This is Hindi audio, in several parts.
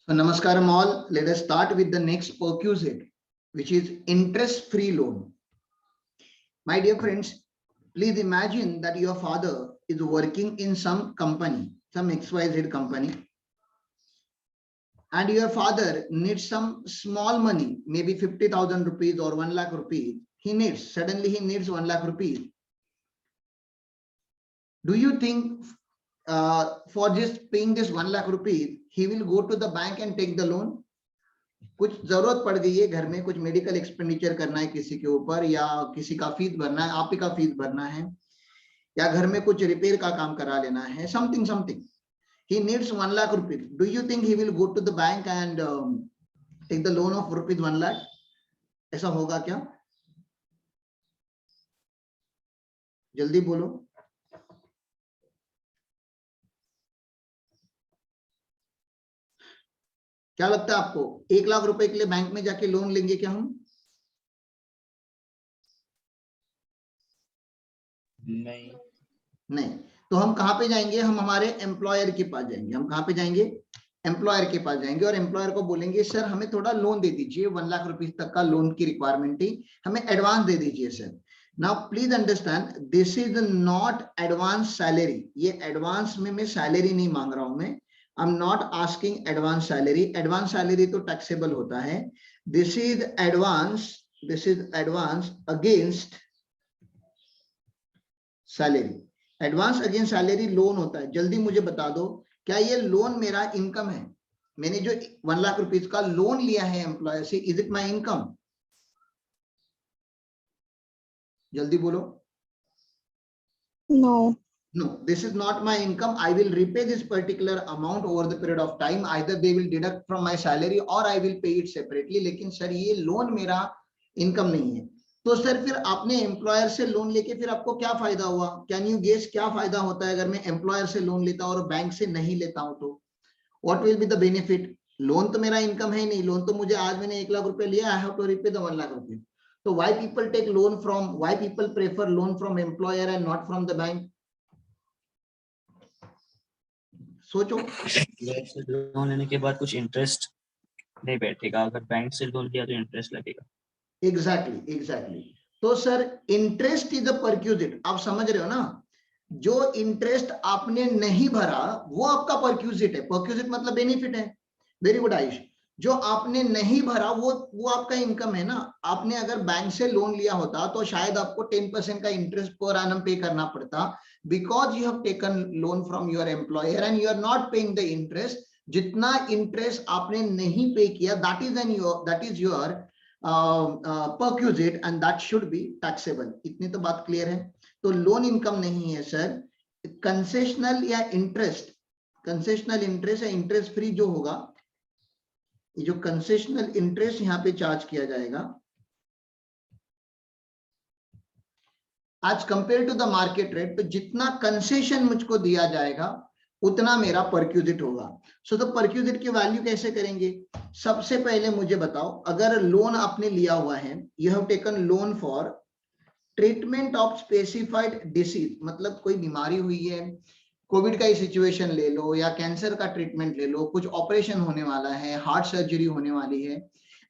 So Namaskaram all. Let us start with the next perquisite, which is interest-free loan. My dear friends, please imagine that your father is working in some company, some XYZ company, and your father needs some small money, maybe 50,000 rupees or 1 lakh rupees. Suddenly he needs 1 lakh rupees. Do you think for just paying this 1 lakh rupees, he will go to the bank and take the loan? कुछ जरूरत पड़ गई है घर में, कुछ मेडिकल एक्सपेंडिचर करना है किसी के ऊपर, या किसी का फीस भरना है, आप ही का फीस भरना है, या घर में कुछ रिपेयर का काम करा लेना है, something he needs 1 lakh rupees. Do you think he will go to the bank and take the loan of rupees 1 lakh? ऐसा होगा क्या? जल्दी बोलो. क्या लगता है आपको? 1 लाख रुपए के लिए बैंक में जाके लोन लेंगे क्या हम? नहीं. तो हम कहां पे जाएंगे? हम हमारे एम्प्लॉयर के पास जाएंगे. हम कहां पे जाएंगे? एम्प्लॉयर के पास जाएंगे और एम्प्लॉयर को बोलेंगे सर हमें थोड़ा लोन दे दीजिए, 1 लाख रुपीस तक का लोन की रिक्वायरमेंट थी, हमें एडवांस दे दीजिए sir. Now please understand, this is not advance salary. ये एडवांस में मैं सैलरी नहीं मांग रहा हूं. मैं I am not asking advance salary. Advance salary तो टैक्सेबल होता है. This is advance against salary. Advance against salary loan होता है. जल्दी मुझे बता दो, क्या ये लोन मेरा इनकम है? मैंने जो 1 लाख रुपीस का लोन लिया है एम्प्लॉयर से, इज इट माई इनकम? जल्दी बोलो. No, this is not my income. I will repay this particular amount over the period of time. Either they will deduct from my salary or I will pay it separately. लेकिन सर ये लोन मेरा इनकम नहीं है. तो सर फिर आपने एम्प्लॉयर से लोन लेके फिर आपको क्या फायदा हुआ? कैन यू गेस क्या फायदा होता है अगर मैं एम्प्लॉयर से लोन लेता हूं और बैंक से नहीं लेता हूं? तो what will be the benefit? Loan तो मेरा इनकम है ही नहीं. लोन तो मुझे आज मैंने 1 लाख रुपए लिया, I have to repay the 1 lakh रुपए. तो why people prefer loan from employer and not from the bank? सोचो. लोन लेने के बाद कुछ इंटरेस्ट नहीं बैठेगा, अगर बैंक से लोन लिया तो इंटरेस्ट लगेगा. एग्जैक्टली. तो sir interest is a perquisite. आप समझ रहे हो ना? जो इंटरेस्ट आपने नहीं भरा वो आपका परक्यूजिट है. परक्यूजिट मतलब बेनिफिट है. Very good Ayush. जो आपने नहीं भरा वो आपका इनकम है ना. आपने अगर बैंक से लोन लिया होता तो शायद आपको 10% का इंटरेस्ट पर एनम पे करना पड़ता, because you have taken loan from your employer and you are not paying the interest. जितना इंटरेस्ट आपने नहीं पे किया, that is your perquisite and that should be taxable. इतनी तो बात क्लियर है. तो लोन इनकम नहीं है सर. कंसेशनल या इंटरेस्ट या इंटरेस्ट फ्री जो होगा, ये जो कंसेशनल इंटरेस्ट यहां पे चार्ज किया जाएगा आज compare to the market rate, तो जितना कंसेशन मुझको दिया जाएगा उतना मेरा परक्यूजिट होगा. सो तो परक्यूजिट की वैल्यू कैसे करेंगे? सबसे पहले मुझे बताओ, अगर लोन आपने लिया हुआ है, you have taken loan for treatment of specified disease, मतलब कोई बीमारी हुई है, कोविड का ही सिचुएशन ले लो या कैंसर का ट्रीटमेंट ले लो, कुछ ऑपरेशन होने वाला है, हार्ट सर्जरी होने वाली है,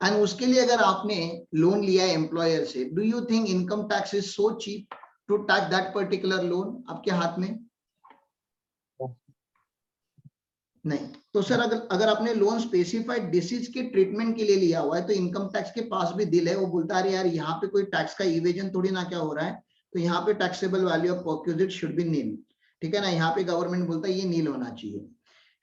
एंड उसके लिए अगर आपने लोन लिया है एम्प्लॉयर से, do you think income tax is so cheap to touch that particular loan? आपके हाथ में नहीं. तो सर अगर आपने लोन स्पेसिफाइड डिसीज के ट्रीटमेंट के लिए लिया हुआ है तो इनकम टैक्स के पास भी दिल है. वो बोलता है यार यहाँ पे कोई टैक्स का इवेजन थोड़ी ना क्या हो रहा है, तो यहाँ पे taxable value of perquisite should be nil. ठीक है ना? यहाँ पे गवर्नमेंट बोलता है ये नील होना चाहिए.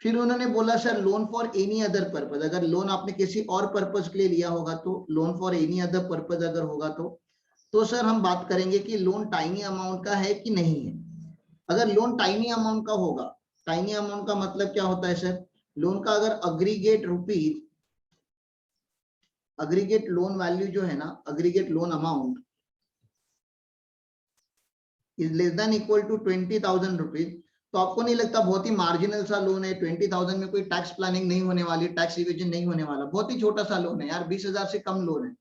फिर उन्होंने बोला sir loan for any other purpose. अगर लोन आपने किसी और पर्पज के लिए लिया होगा, तो loan for any other purpose अगर होगा तो सर हम बात करेंगे कि लोन टाइनी अमाउंट का है कि नहीं है. अगर लोन टाइनी अमाउंट का होगा, टाइनी अमाउंट का मतलब क्या होता है सर? लोन का अगर अग्रीगेट लोन वैल्यू जो है ना, aggregate loan amount is less than equal to 20,000 rupees, तो आपको नहीं लगता बहुत ही मार्जिनल सा लोन है? 20,000 में कोई टैक्स प्लानिंग नहीं होने वाली, टैक्स इवेजन नहीं होने वाला, बहुत ही छोटा सा लोन है यार, 20,000 से कम लोन है.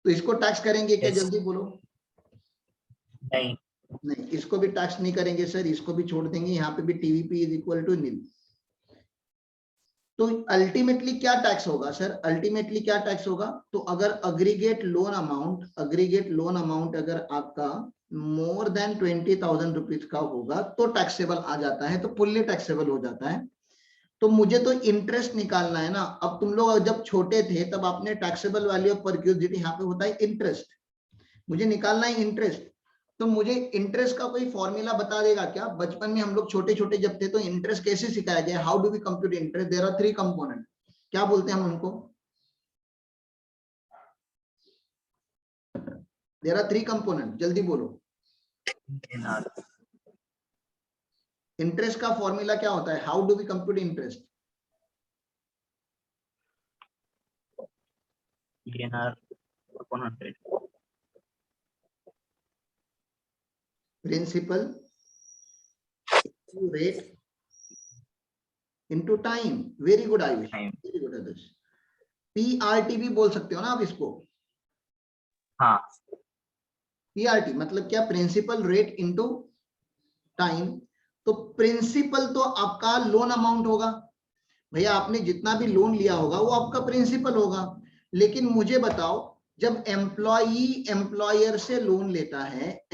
तो इसको टैक्स करेंगे क्या? जल्दी बोलो. नहीं, इसको भी टैक्स नहीं करेंगे सर, इसको भी छोड़ देंगे. यहाँ पे भी टीवीपी इज इक्वल टू नील. तो अल्टीमेटली क्या टैक्स होगा सर, अल्टीमेटली क्या टैक्स होगा? तो अगर अग्रीगेट लोन अमाउंट अगर आपका मोर देन 20,000 रुपीज का होगा तो टैक्सेबल आ जाता है, तो फुल्ली टैक्सेबल हो जाता है। तो मुझे तो इंटरेस्ट निकालना है ना। अब तुम लोग जब छोटे थे तब आपने टैक्सेबल वैल्यू ऑफ परक्यूजिट, यहाँ पे होता है इंटरेस्ट, मुझे निकालना है इंटरेस्ट। तो मुझे इंटरेस्ट का कोई फॉर्मूला बता देगा क्या? बचपन में हम लोग छोटे छोटे जब थे तो इंटरेस्ट कैसे सिखाया गया? How do we compute interest? There are 3 component, क्या बोलते हैं हम उनको? देयर आर 3 कंपोनेंट, जल्दी बोलो। इंटरेस्ट का फॉर्मूला क्या होता है? How do we compute interest? PNR upon 100. Principal rate into time. Very good Ayush, very good Ayush. PRT भी बोल सकते हो ना आप इसको। हाँ, PRT मतलब क्या? Principal rate into time. तो प्रिंसिपल तो आपका लोन अमाउंट होगा भैया, आपने जितना भी लोन लिया होगा वो आपका प्रिंसिपल होगा। लेकिन मुझे बताओ, जब एम्प्लॉयर से लोन लेता है,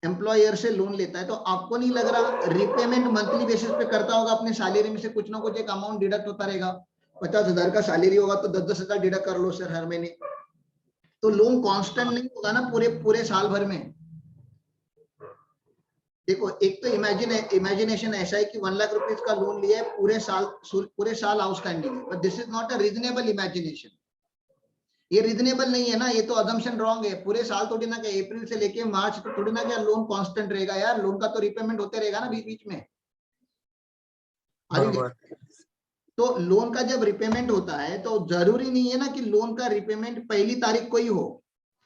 एम्प्लॉयर से लोन लेता है, तो आपको नहीं लग रहा रिपेमेंट मंथली बेसिस पे करता होगा? अपने सैलरी में से कुछ ना कुछ एक अमाउंट डिडक्ट होता रहेगा। 50,000 का सैलरी होगा तो 10,000 डिडक्ट कर लो सर हर महीने। तो लोन कांस्टेंट नहीं होगा ना पूरे पूरे साल भर में। देखो, एक तो इमेजिनेशन ऐसा है कि 1 लाख रुपीज का लोन लिया है, पूरे साल आउटस्टैंडिंग है, but this is not a reasonable imagination. ये रीजनेबल नहीं है ना, ये तो अजम्पशन रॉन्ग है। पूरे साल थोड़ी ना, क्या अप्रैल से लेके मार्च तो थोड़ी ना क्या लोन कांस्टेंट रहेगा यार, लोन का तो रिपेमेंट होते रहेगा ना बीच बीच में। तो लोन का जब रिपेमेंट होता है तो जरूरी नहीं है ना कि लोन का रिपेमेंट पहली तारीख को ही हो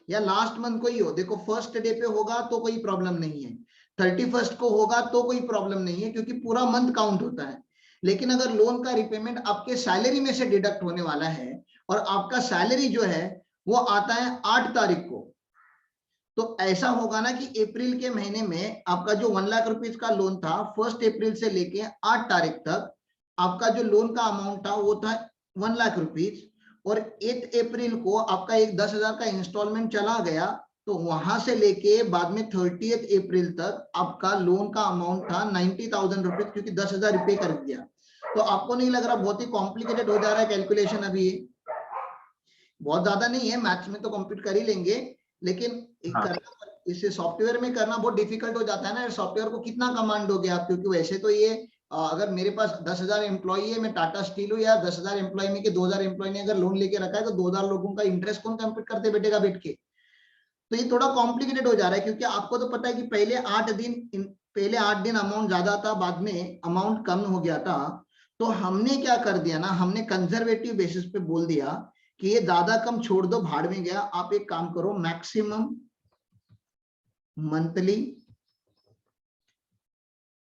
या लास्ट मंथ को ही हो। देखो, फर्स्ट डे पे होगा तो कोई प्रॉब्लम नहीं है, 31st को होगा तो कोई प्रॉब्लम नहीं है, क्योंकि पूरा मंथ काउंट होता है। लेकिन अगर लोन का रिपेमेंट आपके सैलरी में से डिडक्ट होने वाला है और आपका सैलरी जो है वो आता है 8 तारीख को, तो ऐसा होगा ना कि अप्रैल के महीने में आपका जो 1 लाख रुपीज का लोन था, 1 अप्रैल से लेके 8 तारीख तक आपका जो लोन का अमाउंट था वो था 1 लाख रुपीज, और 8 अप्रैल को आपका एक 10,000 का इंस्टॉलमेंट चला गया, तो वहां से लेके बाद में 30 अप्रैल तक आपका लोन का अमाउंट था 90,000 रुपीज, क्योंकि 10,000 रिपे कर दिया। तो आपको नहीं लग रहा बहुत ही कॉम्प्लिकेटेड हो जा रहा है कैलकुलेशन? अभी बहुत ज्यादा नहीं है, मैथ्स में तो कंप्यूट कर ही लेंगे, लेकिन इसे सॉफ्टवेयर में करना बहुत डिफिकल्ट हो जाता है ना। सॉफ्टवेयर को कितना कमांड दोगे आप? क्योंकि वैसे तो ये अगर मेरे पास 10,000 एम्प्लॉई है, मैं टाटा स्टील हूँ, या 10,000 एम्प्लॉई में के 2,000 एम्प्लॉई ने अगर लोन लेके रखा है, तो 2,000 लोगों का इंटरेस्ट कौन कंप्यूट करते बैठेगा बैठ के? तो ये थोड़ा कॉम्प्लिकेटेड हो जा रहा है, क्योंकि आपको तो पता है कि पहले 8 दिन अमाउंट ज्यादा था, बाद में अमाउंट कम हो गया था। तो हमने क्या कर दिया ना, हमने कंजर्वेटिव बेसिस पे बोल दिया कि ये ज्यादा कम छोड़ दो, भाड़ में गया। आप एक काम करो, मैक्सिमम मंथली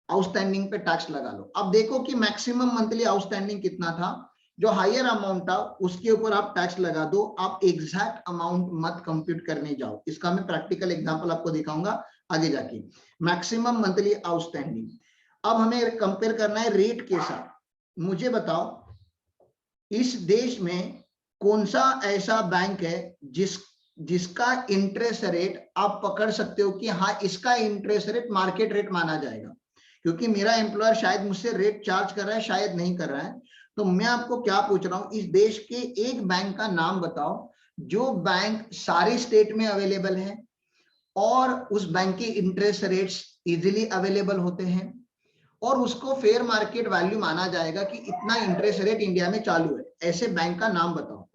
आउटस्टैंडिंग पे टैक्स लगा लो। अब देखो कि मैक्सिमम मंथली आउटस्टैंडिंग कितना था, जो हायर अमाउंट था उसके ऊपर आप टैक्स लगा दो। आप एग्जैक्ट अमाउंट मत कंप्यूट करने जाओ, इसका मैं प्रैक्टिकल एग्जांपल आपको दिखाऊंगा आगे जाके। मैक्सिमम मंथली आउटस्टैंडिंग, अब हमें कंपेयर करना है रेट के साथ। मुझे बताओ, इस देश में कौन सा ऐसा बैंक है जिसका इंटरेस्ट रेट आप पकड़ सकते हो कि हाँ, इसका इंटरेस्ट रेट मार्केट रेट माना जाएगा? क्योंकि मेरा एम्प्लॉयर शायद मुझसे रेट चार्ज कर रहा है, शायद नहीं कर रहा है। तो मैं आपको क्या पूछ रहा हूं, इस देश के एक बैंक का नाम बताओ जो बैंक सारे स्टेट में अवेलेबल है और उस बैंक के इंटरेस्ट रेट्स इजीली अवेलेबल होते हैं और उसको फेयर मार्केट वैल्यू माना जाएगा कि इतना इंटरेस्ट रेट इंडिया में चालू है। ऐसे बैंक का नाम बताओ,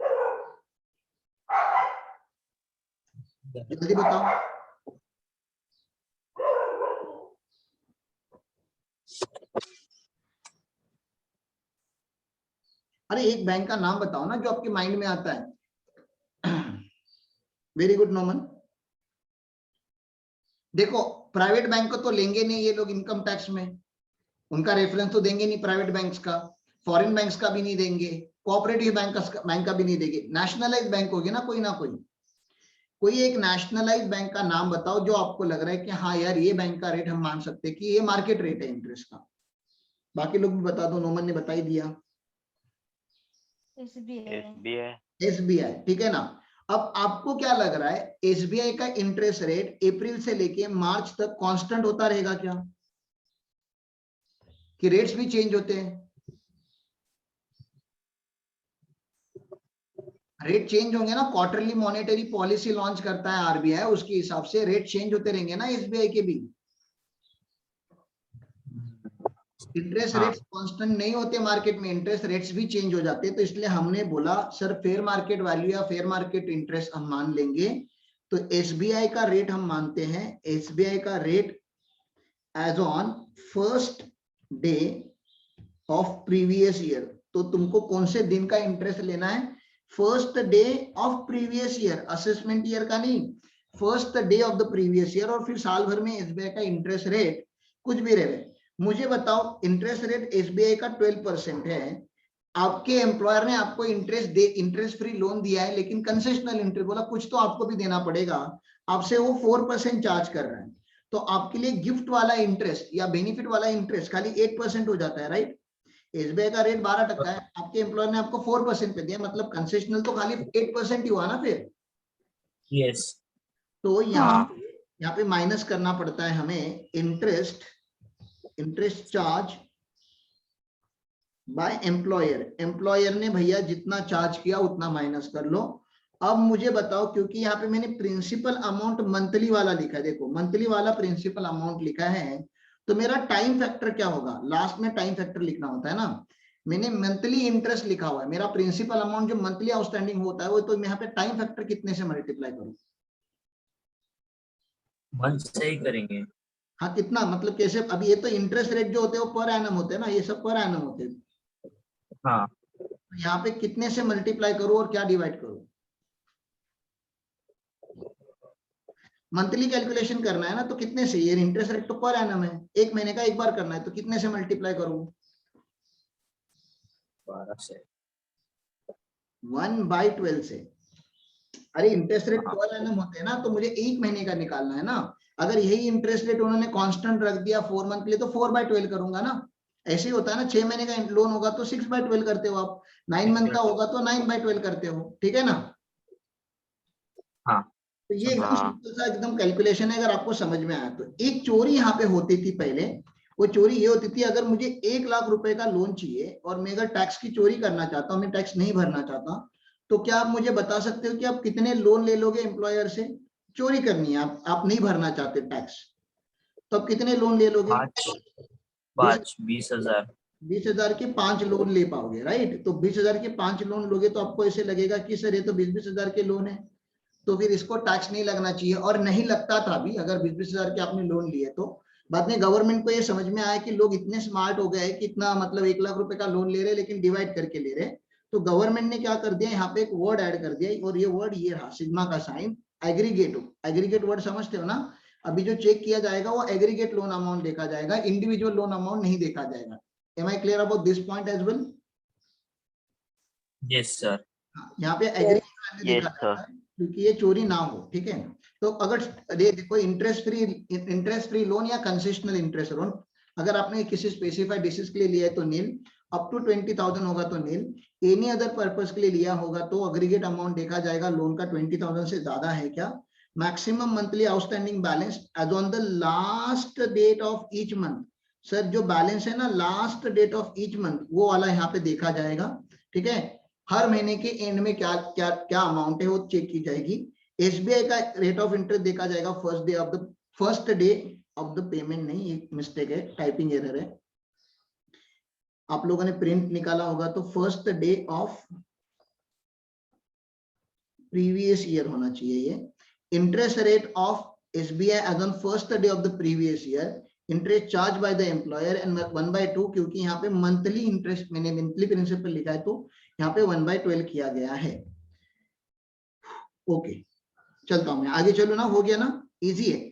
जल्दी बताओ। अरे एक बैंक का नाम बताओ ना जो आपके माइंड में आता है। Very good Noman. देखो, प्राइवेट बैंक को तो लेंगे नहीं ये लोग इनकम टैक्स में, उनका रेफरेंस तो देंगे नहीं प्राइवेट बैंक्स का, फॉरेन बैंक्स का भी नहीं देंगे, कोऑपरेटिव बैंक का भी नहीं देंगे। नेशनलाइज बैंक होगी ना कोई ना कोई एक नेशनलाइज बैंक का नाम बताओ जो आपको लग रहा है कि हाँ यार, ये बैंक का रेट हम मान सकते हैं कि ये मार्केट रेट है इंटरेस्ट का। बाकी लोग भी बता दो, नोमन ने बता ही दिया। SBI। एसबीआई, ठीक है ना। अब आपको क्या लग रहा है, एसबीआई का इंटरेस्ट रेट अप्रैल से लेके मार्च तक कांस्टेंट होता रहेगा क्या, कि रेट्स भी चेंज होते हैं? रेट चेंज होंगे ना, क्वार्टरली मॉनेटरी पॉलिसी लॉन्च करता है आरबीआई, उसके हिसाब से रेट चेंज होते रहेंगे ना एसबीआई के भी। इंटरेस्ट हाँ। रेट्स कांस्टेंट नहीं होते मार्केट में, इंटरेस्ट रेट्स भी चेंज हो जाते हैं। तो इसलिए हमने बोला सर फेयर मार्केट वैल्यू या फेयर मार्केट इंटरेस्ट हम मान लेंगे। तो एसबीआई का रेट हम मानते हैं, एसबीआई का rate as on first day of previous year. तो तुमको कौन से दिन का इंटरेस्ट लेना है, first day of previous year, assessment year का नहीं, first day of the previous year. और फिर साल भर में एसबीआई का इंटरेस्ट रेट कुछ भी रहे। मुझे बताओ, इंटरेस्ट रेट एसबीआई का 12% है, आपके एम्प्लॉयर ने आपको इंटरेस्ट फ्री लोन दिया है, लेकिन कंसेशनल इंटरेस्ट बोला, कुछ तो आपको भी देना पड़ेगा, आपसे वो 4% चार्ज कर रहे हैं। तो आपके लिए गिफ्ट वाला इंटरेस्ट या बेनिफिट वाला इंटरेस्ट खाली 8% हो जाता है, राइट। एसबीआई का रेट 12% है, आपके एम्प्लॉयर ने आपको 4% पे दिया, मतलब कंसेशनल तो खाली 8% ही हुआ ना फिर। यस। तो यहाँ पे माइनस करना पड़ता है हमें interest charge by employer. Employer ने भैया जितना चार्ज किया उतना माइनस कर लो। अब मुझे बताओ, क्योंकि यहाँ पे मैंने प्रिंसिपल अमाउंट मंथली वाला लिखा है, देखो मंथली वाला प्रिंसिपल अमाउंट लिखा है, तो मेरा टाइम फैक्टर क्या होगा, लास्ट में टाइम फैक्टर लिखना होता है ना। मैंने मंथली इंटरेस्ट लिखा हुआ है, मेरा प्रिंसिपल अमाउंट जो मंथली आउटस्टैंडिंग होता है वो, तो मैं यहाँ पे टाइम फैक्टर कितने से मल्टीप्लाई करूँ? मंथ से ही करेंगे। हाँ कितना, मतलब कैसे, अभी ये तो इंटरेस्ट रेट जो होते हैं वो पर एनम होते हैं ना, ये सब पर एनम होते हैं। हाँ। यहाँ पे कितने से मल्टीप्लाई करूँ और क्या डिवाइड करूँ? मंथली कैलकुलेशन करना है ना, तो कितने से, ये इंटरेस्ट रेट तो पर एनम है, एक महीने का एक बार करना है, तो कितने से मल्टीप्लाई करूँ? 12 से। 1/12 से। अरे इंटरेस्ट रेट हाँ। पर एनम होते हैं ना, तो मुझे एक महीने का निकालना है ना। अगर यही इंटरेस्ट रेट उन्होंने कांस्टेंट रख दिया 4 मंथ के लिए, तो 4/12 करूंगा ना। ऐसे ही होता है ना, 6 महीने का लोन होगा तो 6/12 करते हो आप, 9 मंथ का होगा तो 9/12 करते हो, ठीक है ना। हाँ। तो ये एकदम सिंपल सा एकदम कैलकुलेशन है, अगर आपको समझ में आया तो। एक चोरी यहाँ पे होती थी पहले, वो चोरी ये होती थी, अगर मुझे 1 लाख रुपए का लोन चाहिए और मैं अगर टैक्स की चोरी करना चाहता हूँ, मैं टैक्स नहीं भरना चाहता, तो क्या आप मुझे बता सकते हो कि आप कितने लोन ले लोगे एम्प्लॉयर से? चोरी करनी है, आप नहीं भरना चाहते टैक्स, तो आप कितने लोन ले लोगे? 20,000। 20,000 के 5 लोन ले पाओगे, राइट। तो 20,000 के 5 लोन लोगे तो आपको ऐसे लगेगा कि सर ये तो 20,000 के लोन है, तो फिर इसको टैक्स नहीं लगना चाहिए। और नहीं लगता था भी, अगर 20,000 के आपने लोन लिए तो। बाद में गवर्नमेंट को ये समझ में आया कि लोग इतने स्मार्ट हो गए कि इतना मतलब 1 लाख रुपए का लोन ले रहे लेकिन डिवाइड करके ले रहे। तो गवर्नमेंट ने क्या कर दिया, यहाँ पे एक वर्ड ऐड कर दिया, और ये वर्ड ये रहा, सिग्मा का साइन, एग्रीगेट। एग्रीगेट वर्ड समझते हो ना। अभी जो चेक किया जाएगा वो एग्रीगेट लोन अमाउंट देखा जाएगा, इंडिविजुअल लोन अमाउंट नहीं देखा जाएगा। Am I clear about this point as well? Yes sir. यहाँ पे एग्रीगेट देखा जाता है, क्योंकि ये चोरी ना हो, ठीक है। तो अगर देखो इंटरेस्ट फ्री लोन या कंसेशनल इंटरेस्ट लोन, अगर आपने किसी स्पेसिफाइड डिसीज के लिए लिया है तो नील, अप टू 20,000 होगा तो नील, एनी अदर पर्पस के लिए लिया होगा तो अग्रीगेट अमाउंट देखा जाएगा लोन का 20,000 से ज्यादा है क्या। Maximum monthly outstanding balance as on the last date of each month. Sir जो बैलेंस है ना last date of each month, वो वाला यहाँ पे देखा जाएगा, ठीक है। हर महीने के एंड में क्या क्या क्या अमाउंट है वो चेक की जाएगी। एसबीआई का रेट ऑफ इंटरेस्ट देखा जाएगा first day of the payment, नहीं एक मिस्टेक है, टाइपिंग एरर है। आप लोगों ने प्रिंट निकाला होगा तो first day of previous year होना चाहिए ये। Interest rate of SBI as on first day of the previous year, interest charge by the employer and 1/2, क्योंकि यहाँ पे मंथली इंटरेस्ट मैंने मंथली प्रिंसिपल लिखा है तो यहाँ पे 1/12 किया गया है। ओके चलता हूं मैं आगे, चलो ना, हो गया ना, इजी है।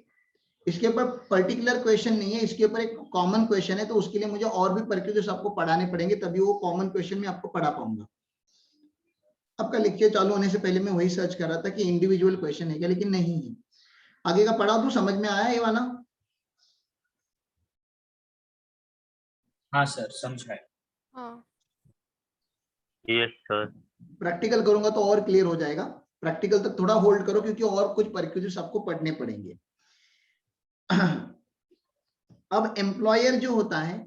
इसके ऊपर पर्टिकुलर क्वेश्चन नहीं है, इसके ऊपर एक कॉमन क्वेश्चन है, तो उसके लिए मुझे और भी पर्क्यूजर्स आपको पढ़ाने पड़ेंगे, तभी वो कॉमन क्वेश्चन में आपको पढ़ा पाऊंगा। आपका लेक्चर चालू होने से पहले मैं वही सर्च कर रहा था कि इंडिविजुअल क्वेश्चन है क्या, लेकिन नहीं है। आगे का पढ़ा तो समझ में आया ये वाला? हाँ सर समझा है। हाँ यस सर। प्रैक्टिकल करूंगा तो और क्लियर हो जाएगा। प्रैक्टिकल तक थोड़ा होल्ड करो क्योंकि और कुछ परक्यूजिट्स आपको पढ़ने पड़ेंगे। अब एम्प्लॉयर जो होता है,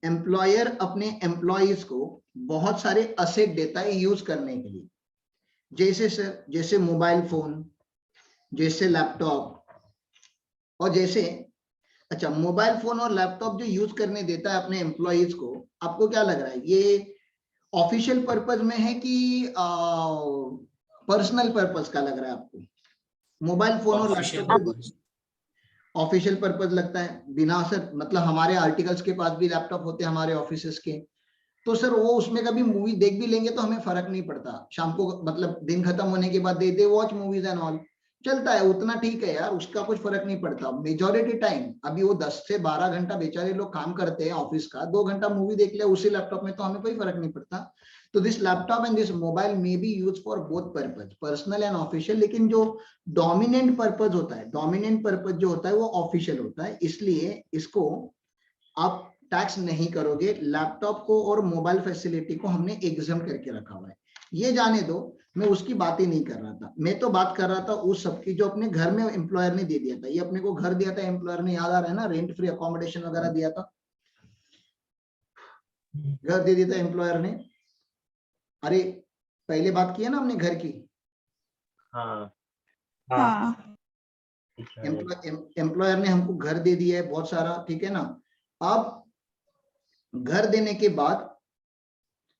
एम्प्लॉयर अपने एम्प्लॉइज को बहुत सारे असेट देता है यूज करने के लिए। जैसे सर, जैसे मोबाइल फोन, जैसे लैपटॉप, और जैसे, अच्छा मोबाइल फोन और लैपटॉप जो यूज करने देता है अपने एम्प्लॉइज को, आपको क्या लग रहा है ये ऑफिशियल पर्पज में है कि पर्सनल पर्पज का लग रहा है आपको? मोबाइल फोन और official laptop purpose. Official purpose लगता है बिना सर, मतलब हमारे आर्टिकल्स के पास भी लैपटॉप होते हैं हमारे ऑफिसेस के, तो सर वो उसमें कभी मूवी देख भी लेंगे तो हमें फर्क नहीं पड़ता, शाम को मतलब दिन खत्म होने के बाद they watch movies and all, चलता है उतना, ठीक है यार, उसका कुछ फर्क नहीं पड़ता। मेजोरिटी टाइम अभी वो 10 से 12 घंटा बेचारे लोग काम करते हैं ऑफिस का, 2 घंटा मूवी देख लिया उसी लैपटॉप में तो हमें कोई फर्क नहीं पड़ता। तो this laptop and this mobile may be use for both purpose, personal and official, लेकिन जो डोमिनेंट पर्पज होता है, डोमिनेंट पर्पज जो होता है वो ऑफिशियल होता है, इसलिए इसको आप टैक्स नहीं करोगे। लैपटॉप को और मोबाइल फैसिलिटी को हमने एग्जाम करके रखा हुआ है, ये जाने दो, मैं उसकी बात ही नहीं कर रहा था। मैं तो बात कर रहा था उस सब की जो अपने घर में एम्प्लॉयर ने दे दिया था। ये अपने को घर दिया था एम्प्लॉयर ने, याद आ रहा है ना, रेंट फ्री अकोमोडेशन वगैरह दिया था, घर दे दिया था एम्प्लॉयर ने। अरे पहले बात की है ना हमने घर की, हाँ हाँ एम्प्लॉयर ने हमको घर दे दिया है बहुत सारा, ठीक है ना। अब घर देने के बाद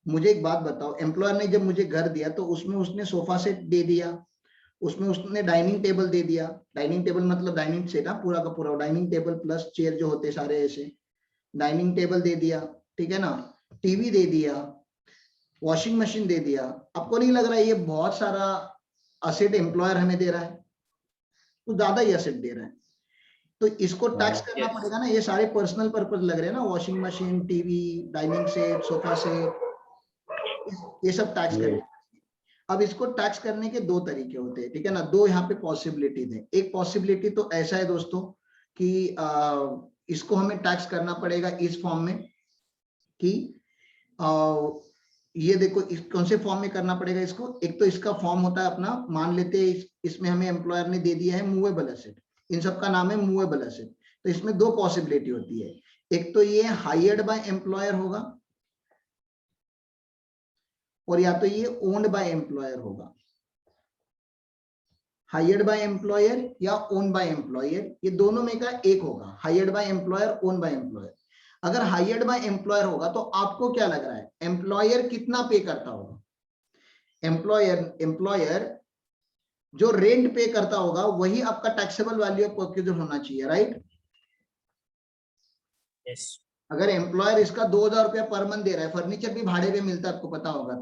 मुझे एक बात बताओ, एम्प्लॉयर ने जब मुझे घर दिया तो उसमें उसने सोफा सेट दे दिया, उसमें उसने डाइनिंग टेबल दे दिया, डाइनिंग टेबल मतलब डाइनिंग सेट, पूरा का पूरा डाइनिंग टेबल प्लस चेयर जो होते सारे ऐसे, डाइनिंग टेबल दे दिया, ठीक है ना, टीवी दे दिया, वॉशिंग मशीन दे दिया। आपको नहीं लग रहा है ये बहुत सारा असेट एम्प्लॉयर हमें दे रहा है? तो ज्यादा ही असेट दे रहा है, तो इसको टैक्स करना Yes. पड़ेगा ना। ये सारे पर्सनल पर्पज लग रहे हैं ना, washing machine, TV, dining set, sofa set, ये सब टैक्स करेंगे। अब इसको टैक्स करने के दो तरीके होते हैं, ठीक है ना, दो यहाँ पे पॉसिबिलिटीज है। एक पॉसिबिलिटी तो ऐसा है दोस्तों कि इसको हमें टैक्स करना पड़ेगा इस फॉर्म में कि ये देखो कौन से फॉर्म में करना पड़ेगा इसको। एक तो इसका फॉर्म होता है अपना, मान लेते हैं इसमें हमें एम्प्लॉयर ने दे दिया है मूवेबल एसेट, इन सब का नाम है मूवेबल एसेट। तो इसमें दो पॉसिबिलिटी होती है, एक तो ये हायर्ड बाय एम्प्लॉयर होगा और या तो ये ओन्ड बाय एम्प्लॉयर होगा। हायर्ड बाय एम्प्लॉयर या ओन बाय एम्प्लॉयर, ये दोनों में का एक होगा, hired by employer, own by employer. अगर हायर्ड बाय एम्प्लॉयर होगा तो आपको क्या लग रहा है एम्प्लॉयर कितना पे करता होगा? एम्प्लॉयर जो रेंट पे करता होगा वही आपका टैक्सेबल वैल्यू ऑफ परक्यूजर होना चाहिए, राइट? Yes. अगर एम्प्लॉयर इसका 2000 रुपया पर मंथ दे रहा है, फर्नीचर भी भाड़े पे मिलता है आपको पता होगा,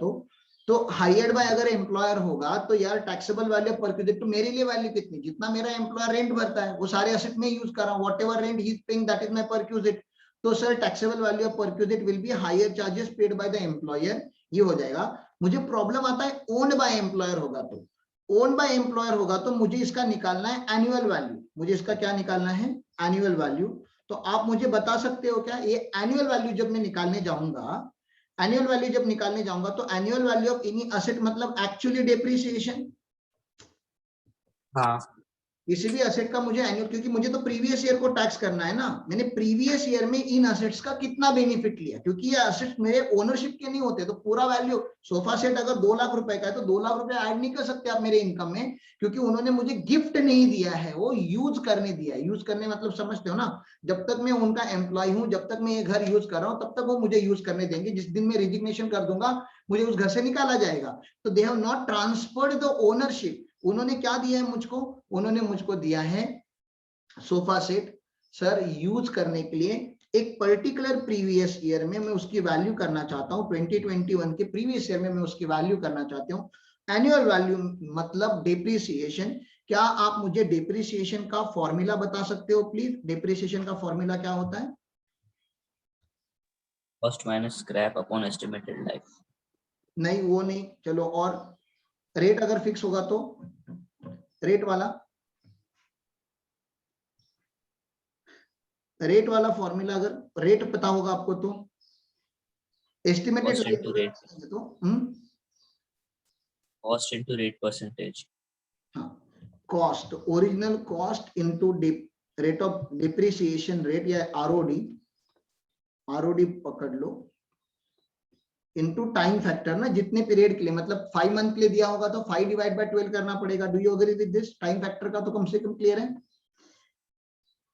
तो हायर्ड बाय अगर एम्प्लॉयर होगा तो यार टैक्सेबल वैल्यू ऑफ परक्यूजर तो मेरे लिए वैल्यू कितनी, जितना मेरा एम्प्लॉयर रेंट भरता है वो सारे एसेट में यूज कर रहा हूं, whatever rent he is paying that is my perquisite. तो sir taxable value of perquisite will be higher charges paid by the employer, ये हो जाएगा। मुझे प्रॉब्लम आता है ओन्ड बाय एम्प्लॉयर होगा तो, ओन बाय एम्प्लॉयर होगा तो मुझे इसका निकालना है एनुअल वैल्यू, मुझे इसका क्या निकालना है एनुअल वैल्यू। तो आप मुझे बता सकते हो क्या ये एनुअल वैल्यू जब मैं निकालने जाऊंगा, एनुअल वैल्यू जब निकालने जाऊंगा तो annual value of any asset मतलब एक्चुअली डेप्रिसिएशन, हाँ किसी भी असेट का मुझे एनुअल, क्योंकि मुझे तो प्रीवियस ईयर को टैक्स करना है ना, मैंने प्रीवियस ईयर में इन असेट्स का कितना बेनिफिट लिया, क्योंकि ये असेट्स मेरे ओनरशिप के नहीं होते तो पूरा वैल्यू, सोफा सेट अगर 2 लाख रुपए का है तो 2 लाख रुपए ऐड नहीं कर सकते आप मेरे इनकम में, क्योंकि उन्होंने मुझे गिफ्ट नहीं दिया है, वो यूज करने दिया है। यूज करने मतलब समझते हो ना, जब तक मैं उनका एम्प्लॉय हूं, जब तक मैं ये घर यूज कर रहा हूं तब तक वो मुझे यूज करने देंगे, जिस दिन मैं रिजिग्नेशन कर दूंगा मुझे उस घर से निकाला जाएगा। तो they have not transferred the ownership, उन्होंने क्या दिया है मुझको, उन्होंने मुझको दिया है सोफा सेट सर यूज करने के लिए। एक पर्टिकुलर प्रीवियस ईयर में मैं उसकी वैल्यू करना चाहता हूं, 2021 के प्रीवियस ईयर में मैं उसकी वैल्यू करना चाहता हूं। एनुअल वैल्यू मतलब डेप्रिसिएशन। क्या आप मुझे डेप्रिसिएशन का फॉर्मूला बता सकते हो प्लीज? डेप्रिसिएशन का फॉर्मूला क्या होता है? Cost minus scrap upon estimated life. नहीं वो नहीं, चलो और रेट अगर फिक्स होगा तो रेट वाला रेट वाला फॉर्मूला अगर रेट पता होगा आपको तो एस्टिमेटेड Cost into rate. तो Cost into rate percentage. हाँ, cost original cost into rate of depreciation rate या आरओडी पकड़ लो इनटू टाइम फैक्टर ना, जितने पीरियड के लिए, मतलब 5 मंथ के लिए दिया होगा तो 5 डिवाइड बाय 12 करना पड़ेगा। Do you agree with this? Time factor का तो कम से कम क्लियर है,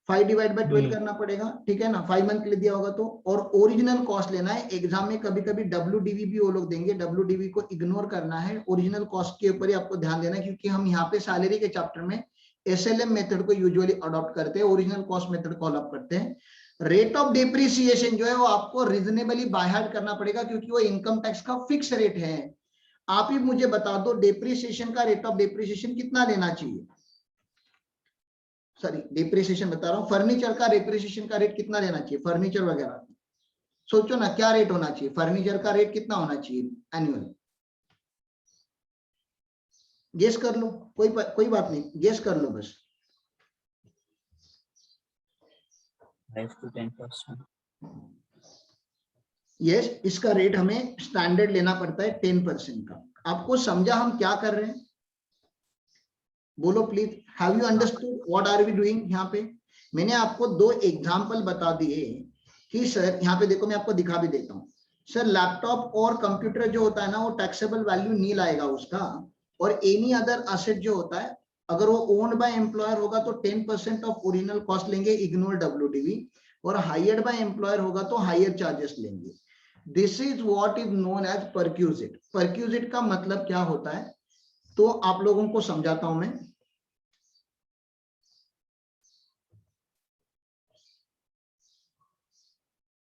5 डिवाइड बाय 12 करना पड़ेगा, ठीक है ना, 5 मंथ के लिए दिया होगा तो। और ओरिजिनल कॉस्ट लेना है। एग्जाम में कभी कभी WDV भी वो लोग देंगे, WDV को इग्नोर करना है, ओरिजिनल कॉस्ट के ऊपर ही आपको ध्यान देना है, क्योंकि हम यहाँ पे सैलरी के चैप्टर में SLM मेथड को यूजुअली अडॉप्ट करते हैं, ओरिजिनल कॉस्ट मेथड को अडॉप्ट करते हैं। रेट ऑफ डिप्रिसिएशन जो है वो आपको रीजनेबली बाय हार्ट करना पड़ेगा, क्योंकि वो इनकम टैक्स का फिक्स रेट है। आप ही मुझे बता दो डिप्रिसिएशन का रेट ऑफ डिप्रिसिएशन कितना लेना चाहिए, सॉरी डिप्रिसिएशन बता रहा हूँ, फर्नीचर का डिप्रिसिएशन का रेट कितना लेना चाहिए, फर्नीचर वगैरह सोचो ना क्या रेट होना चाहिए, फर्नीचर का रेट कितना होना चाहिए एनुअल, गेस कर लो, कोई बात नहीं, गेस कर लो बस। 5 to 10%. यस, इसका रेट हमें स्टैंडर्ड लेना पड़ता है 10% का। आपको समझा हम क्या कर रहे हैं? बोलो please, have you understood what are we doing? यहाँ पे मैंने आपको 2 एग्जांपल बता दिए कि सर, यहाँ पे देखो मैं आपको दिखा भी देता हूँ सर, लैपटॉप और कंप्यूटर जो होता है ना वो टैक्सेबल वैल्यू नील आएगा उसका, और एनी अदर असेट जो होता है अगर वो ओन्ड बाय एम्प्लॉयर होगा तो 10% ऑफ ओरिजिनल कॉस्ट लेंगे, इग्नोर WDV, और हायर्ड बाय एम्प्लॉयर होगा तो हायर चार्जेस लेंगे। This is what is known as perquisite. Perquisite का मतलब क्या होता है तो आप लोगों को समझाता हूं मैं।